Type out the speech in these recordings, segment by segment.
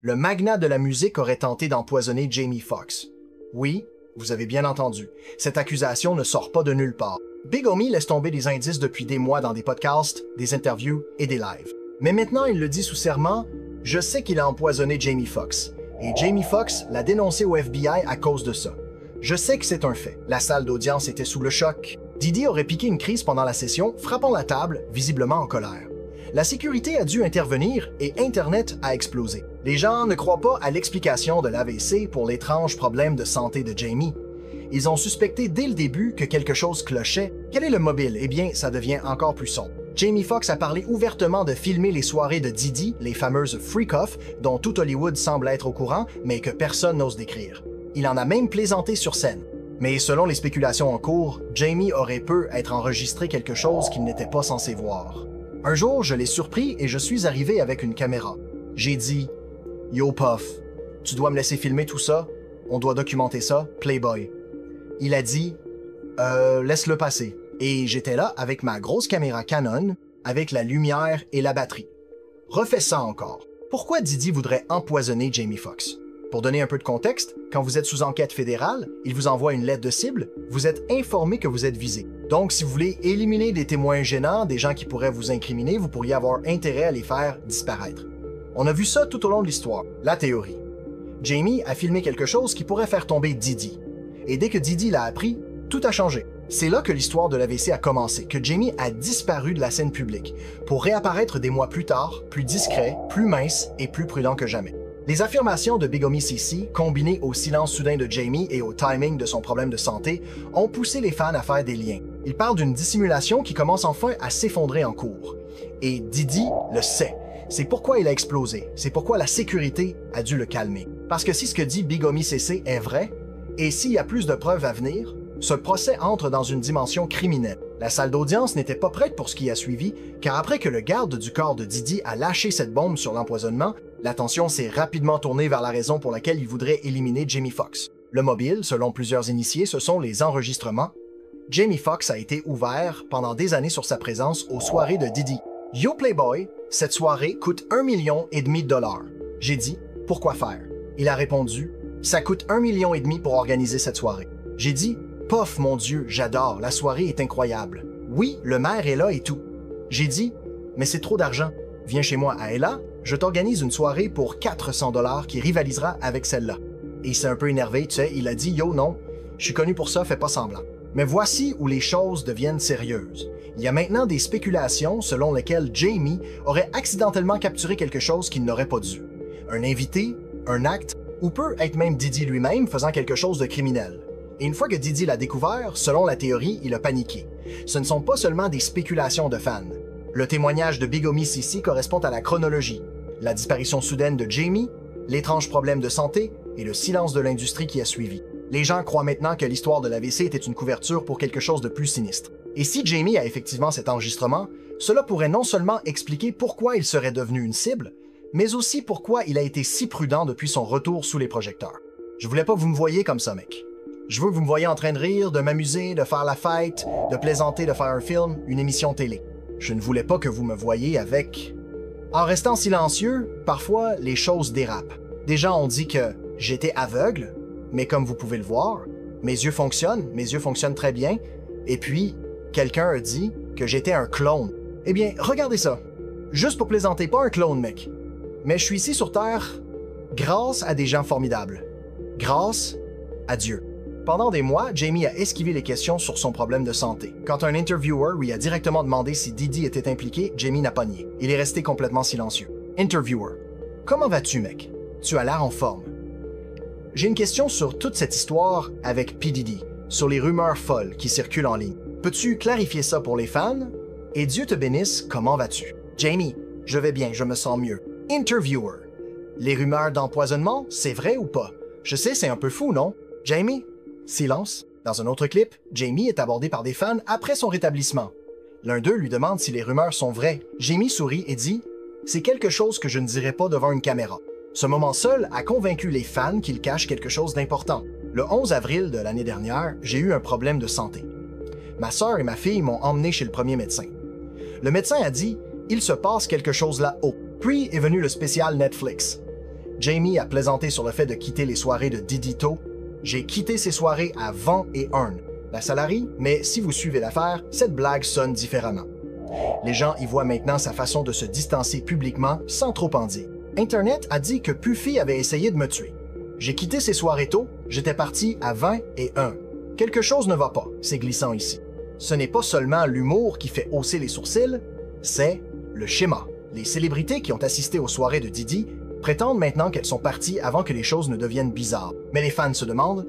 Le magnat de la musique aurait tenté d'empoisonner Jamie Foxx. Oui, vous avez bien entendu, cette accusation ne sort pas de nulle part. Big Homie laisse tomber des indices depuis des mois dans des podcasts, des interviews et des lives. Mais maintenant, il le dit sous serment, « Je sais qu'il a empoisonné Jamie Foxx. Et Jamie Foxx l'a dénoncé au FBI à cause de ça. Je sais que c'est un fait. La salle d'audience était sous le choc. Diddy aurait piqué une crise pendant la session, frappant la table, visiblement en colère. La sécurité a dû intervenir et Internet a explosé. Les gens ne croient pas à l'explication de l'AVC pour l'étrange problème de santé de Jamie. Ils ont suspecté dès le début que quelque chose clochait. Quel est le mobile? Eh bien, ça devient encore plus sombre. Jamie Foxx a parlé ouvertement de filmer les soirées de Diddy, les fameuses freak-off, dont tout Hollywood semble être au courant, mais que personne n'ose décrire. Il en a même plaisanté sur scène. Mais selon les spéculations en cours, Jamie aurait pu être enregistré quelque chose qu'il n'était pas censé voir. Un jour, je l'ai surpris et je suis arrivé avec une caméra. J'ai dit « Yo Puff, tu dois me laisser filmer tout ça, on doit documenter ça, Playboy. » Il a dit « Laisse-le passer. » Et j'étais là avec ma grosse caméra Canon, avec la lumière et la batterie. Refais ça encore. Pourquoi Diddy voudrait empoisonner Jamie Foxx? Pour donner un peu de contexte, quand vous êtes sous enquête fédérale, il vous envoie une lettre de cible, vous êtes informé que vous êtes visé. Donc, si vous voulez éliminer des témoins gênants, des gens qui pourraient vous incriminer, vous pourriez avoir intérêt à les faire disparaître. On a vu ça tout au long de l'histoire. La théorie. Jamie a filmé quelque chose qui pourrait faire tomber Diddy. Et dès que Diddy l'a appris, tout a changé. C'est là que l'histoire de l'AVC a commencé, que Jamie a disparu de la scène publique, pour réapparaître des mois plus tard, plus discret, plus mince et plus prudent que jamais. Les affirmations de Big Homie CC, combinées au silence soudain de Jamie et au timing de son problème de santé, ont poussé les fans à faire des liens. Ils parlent d'une dissimulation qui commence enfin à s'effondrer en cours. Et Diddy le sait. C'est pourquoi il a explosé. C'est pourquoi la sécurité a dû le calmer. Parce que si ce que dit Big Homie CC est vrai, et s'il y a plus de preuves à venir, ce procès entre dans une dimension criminelle. La salle d'audience n'était pas prête pour ce qui a suivi, car après que le garde du corps de Diddy a lâché cette bombe sur l'empoisonnement, l'attention s'est rapidement tournée vers la raison pour laquelle il voudrait éliminer Jamie Foxx. Le mobile, selon plusieurs initiés, ce sont les enregistrements. Jamie Foxx a été ouvert pendant des années sur sa présence aux soirées de Diddy. Yo Playboy, cette soirée coûte 1,5 million de dollars. J'ai dit, pourquoi faire? Il a répondu, ça coûte 1,5 million pour organiser cette soirée. J'ai dit, Pof, mon Dieu, j'adore, la soirée est incroyable. Oui, le maire est là et tout. J'ai dit, mais c'est trop d'argent. Viens chez moi à Ella, je t'organise une soirée pour 400 $ qui rivalisera avec celle-là. Et il s'est un peu énervé, tu sais, il a dit, yo non, je suis connu pour ça, fais pas semblant. Mais voici où les choses deviennent sérieuses. Il y a maintenant des spéculations selon lesquelles Jamie aurait accidentellement capturé quelque chose qu'il n'aurait pas dû. Un invité, un acte, ou peut être même Diddy lui-même faisant quelque chose de criminel. Et une fois que Diddy l'a découvert, selon la théorie, il a paniqué. Ce ne sont pas seulement des spéculations de fans. Le témoignage de Big Homie CC correspond à la chronologie. La disparition soudaine de Jamie, l'étrange problème de santé et le silence de l'industrie qui a suivi. Les gens croient maintenant que l'histoire de l'AVC était une couverture pour quelque chose de plus sinistre. Et si Jamie a effectivement cet enregistrement, cela pourrait non seulement expliquer pourquoi il serait devenu une cible, mais aussi pourquoi il a été si prudent depuis son retour sous les projecteurs. Je voulais pas que vous me voyiez comme ça, mec. Je veux que vous me voyiez en train de rire, de m'amuser, de faire la fête, de plaisanter, de faire un film, une émission télé. Je ne voulais pas que vous me voyiez avec... En restant silencieux, parfois, les choses dérapent. Des gens ont dit que j'étais aveugle, mais comme vous pouvez le voir, mes yeux fonctionnent très bien, et puis, quelqu'un a dit que j'étais un clone. Eh bien, regardez ça. Juste pour plaisanter, pas un clone, mec. Mais je suis ici sur Terre grâce à des gens formidables. Grâce à Dieu. Pendant des mois, Jamie a esquivé les questions sur son problème de santé. Quand un interviewer lui a directement demandé si Diddy était impliqué, Jamie n'a pas nié. Il est resté complètement silencieux. Interviewer. Comment vas-tu, mec? Tu as l'air en forme. J'ai une question sur toute cette histoire avec P. Diddy, sur les rumeurs folles qui circulent en ligne. Peux-tu clarifier ça pour les fans? Et Dieu te bénisse, comment vas-tu? Jamie, je vais bien, je me sens mieux. Interviewer. Les rumeurs d'empoisonnement, c'est vrai ou pas? Je sais, c'est un peu fou, non? Jamie? Silence. Dans un autre clip, Jamie est abordé par des fans après son rétablissement. L'un d'eux lui demande si les rumeurs sont vraies. Jamie sourit et dit « C'est quelque chose que je ne dirais pas devant une caméra. » Ce moment seul a convaincu les fans qu'il cache quelque chose d'important. Le 11 avril de l'année dernière, j'ai eu un problème de santé. Ma sœur et ma fille m'ont emmené chez le premier médecin. Le médecin a dit « Il se passe quelque chose là-haut ». Puis est venu le spécial Netflix. Jamie a plaisanté sur le fait de quitter les soirées de Diddy tôt. J'ai quitté ces soirées à Vent et Earn, la salarie, mais si vous suivez l'affaire, cette blague sonne différemment. Les gens y voient maintenant sa façon de se distancer publiquement sans trop en dire. Internet a dit que Puffy avait essayé de me tuer. J'ai quitté ces soirées tôt, j'étais parti à 20 et 1. Quelque chose ne va pas, c'est glissant ici. Ce n'est pas seulement l'humour qui fait hausser les sourcils, c'est le schéma. Les célébrités qui ont assisté aux soirées de Diddy prétendent maintenant qu'elles sont parties avant que les choses ne deviennent bizarres. Mais les fans se demandent,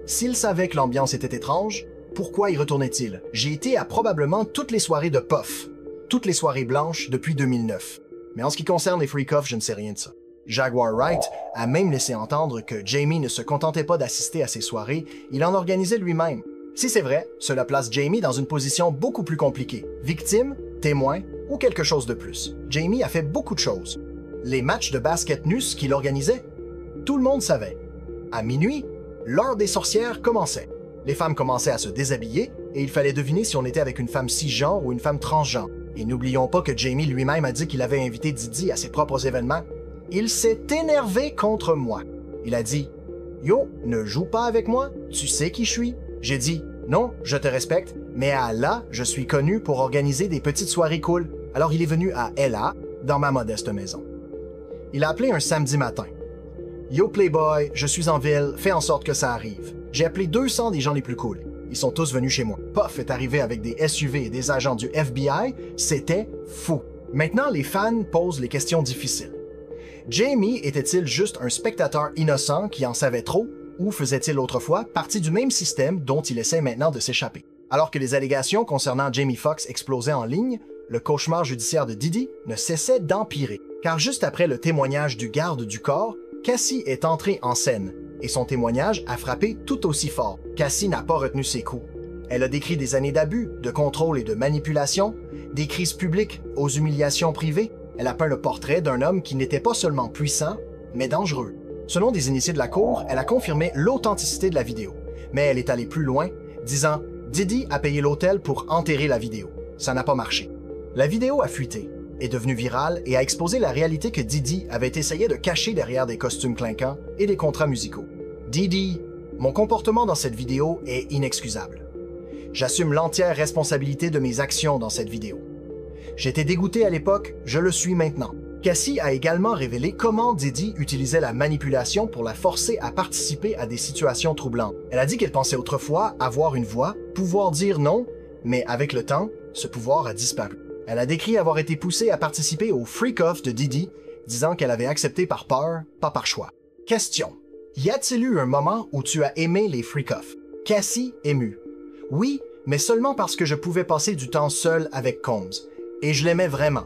s'ils savaient que l'ambiance était étrange, pourquoi y retournaient-ils? J'ai été à probablement toutes les soirées de Puff, toutes les soirées blanches depuis 2009. Mais en ce qui concerne les freak-offs, je ne sais rien de ça. Jaguar Wright a même laissé entendre que Jamie ne se contentait pas d'assister à ces soirées, il en organisait lui-même. Si c'est vrai, cela place Jamie dans une position beaucoup plus compliquée. Victime, témoin ou quelque chose de plus. Jamie a fait beaucoup de choses. Les matchs de basket nus qu'il organisait, tout le monde savait. À minuit, l'heure des sorcières commençait. Les femmes commençaient à se déshabiller et il fallait deviner si on était avec une femme cisgenre ou une femme transgenre. Et n'oublions pas que Jamie lui-même a dit qu'il avait invité Diddy à ses propres événements. Il s'est énervé contre moi. Il a dit « Yo, ne joue pas avec moi, tu sais qui je suis. » J'ai dit « Non, je te respecte, mais à LA, je suis connu pour organiser des petites soirées cool. » Alors il est venu à LA, dans ma modeste maison. Il a appelé un samedi matin. « Yo Playboy, je suis en ville, fais en sorte que ça arrive. » J'ai appelé 200 des gens les plus cool. Ils sont tous venus chez moi. Puff est arrivé avec des SUV et des agents du FBI. C'était fou. Maintenant, les fans posent les questions difficiles. Jamie était-il juste un spectateur innocent qui en savait trop, ou faisait-il autrefois partie du même système dont il essaie maintenant de s'échapper? Alors que les allégations concernant Jamie Foxx explosaient en ligne, le cauchemar judiciaire de Diddy ne cessait d'empirer. Car juste après le témoignage du garde du corps, Cassie est entrée en scène, et son témoignage a frappé tout aussi fort. Cassie n'a pas retenu ses coups. Elle a décrit des années d'abus, de contrôle et de manipulation, des crises publiques aux humiliations privées. Elle a peint le portrait d'un homme qui n'était pas seulement puissant, mais dangereux. Selon des initiés de la cour, elle a confirmé l'authenticité de la vidéo. Mais elle est allée plus loin, disant « Diddy a payé l'hôtel pour enterrer la vidéo. Ça n'a pas marché. » La vidéo a fuité, est devenue virale et a exposé la réalité que Diddy avait essayé de cacher derrière des costumes clinquants et des contrats musicaux. Diddy, mon comportement dans cette vidéo est inexcusable. J'assume l'entière responsabilité de mes actions dans cette vidéo. J'étais dégoûté à l'époque, je le suis maintenant. Cassie a également révélé comment Diddy utilisait la manipulation pour la forcer à participer à des situations troublantes. Elle a dit qu'elle pensait autrefois avoir une voix, pouvoir dire non, mais avec le temps, ce pouvoir a disparu. Elle a décrit avoir été poussée à participer au freak-off de Diddy, disant qu'elle avait accepté par peur, pas par choix. Question. Y a-t-il eu un moment où tu as aimé les freak-offs? Cassie émue. Oui, mais seulement parce que je pouvais passer du temps seul avec Combs. Et je l'aimais vraiment.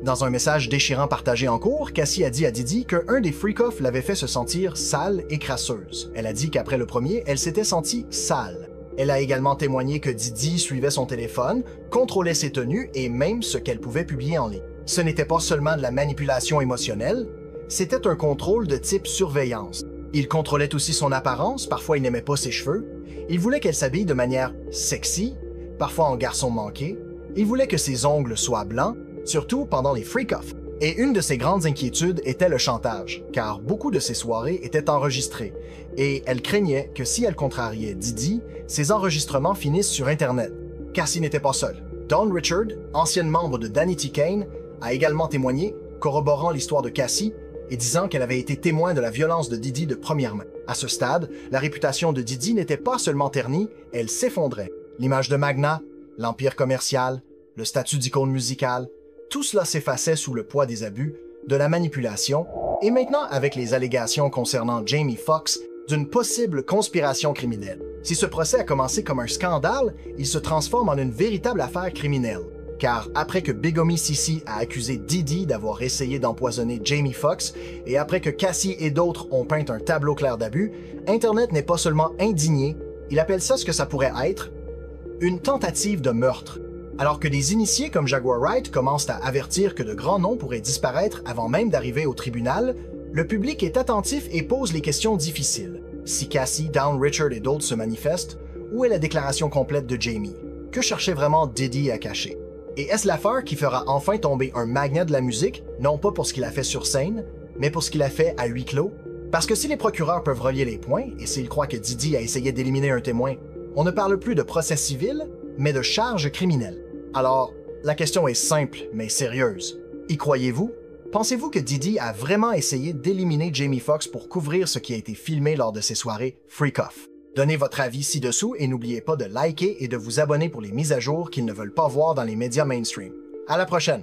Dans un message déchirant partagé en cours, Cassie a dit à Diddy qu'un des freak-offs l'avait fait se sentir sale et crasseuse. Elle a dit qu'après le premier, elle s'était sentie sale. Elle a également témoigné que Diddy suivait son téléphone, contrôlait ses tenues et même ce qu'elle pouvait publier en ligne. Ce n'était pas seulement de la manipulation émotionnelle, c'était un contrôle de type surveillance. Il contrôlait aussi son apparence, parfois il n'aimait pas ses cheveux. Il voulait qu'elle s'habille de manière sexy, parfois en garçon manqué. Il voulait que ses ongles soient blancs, surtout pendant les freak-offs. Et une de ses grandes inquiétudes était le chantage, car beaucoup de ses soirées étaient enregistrées, et elle craignait que si elle contrariait Diddy, ses enregistrements finissent sur Internet. Cassie n'était pas seule. Don Richard, ancien membre de Danity Kane, a également témoigné, corroborant l'histoire de Cassie et disant qu'elle avait été témoin de la violence de Diddy de première main. À ce stade, la réputation de Diddy n'était pas seulement ternie, elle s'effondrait. L'image de Magna, l'empire commercial, le statut d'icône musicale, tout cela s'effaçait sous le poids des abus, de la manipulation, et maintenant avec les allégations concernant Jamie Foxx d'une possible conspiration criminelle. Si ce procès a commencé comme un scandale, il se transforme en une véritable affaire criminelle. Car après que Big Homie CC a accusé Diddy d'avoir essayé d'empoisonner Jamie Foxx, et après que Cassie et d'autres ont peint un tableau clair d'abus, Internet n'est pas seulement indigné, il appelle ça ce que ça pourrait être, une tentative de meurtre. Alors que des initiés comme Jaguar Wright commencent à avertir que de grands noms pourraient disparaître avant même d'arriver au tribunal, le public est attentif et pose les questions difficiles. Si Cassie, Down Richard et d'autres se manifestent, où est la déclaration complète de Jamie? Que cherchait vraiment Diddy à cacher? Et est-ce l'affaire qui fera enfin tomber un magnat de la musique, non pas pour ce qu'il a fait sur scène, Mais pour ce qu'il a fait à huis clos, parce que si les procureurs peuvent relier les points, et s'ils croient que Diddy a essayé d'éliminer un témoin, on ne parle plus de procès civil, mais de charges criminelles. Alors, la question est simple, mais sérieuse. Y croyez-vous? Pensez-vous que Diddy a vraiment essayé d'éliminer Jamie Foxx pour couvrir ce qui a été filmé lors de ses soirées Freak Off? Donnez votre avis ci-dessous et n'oubliez pas de liker et de vous abonner pour les mises à jour qu'ils ne veulent pas voir dans les médias mainstream. À la prochaine!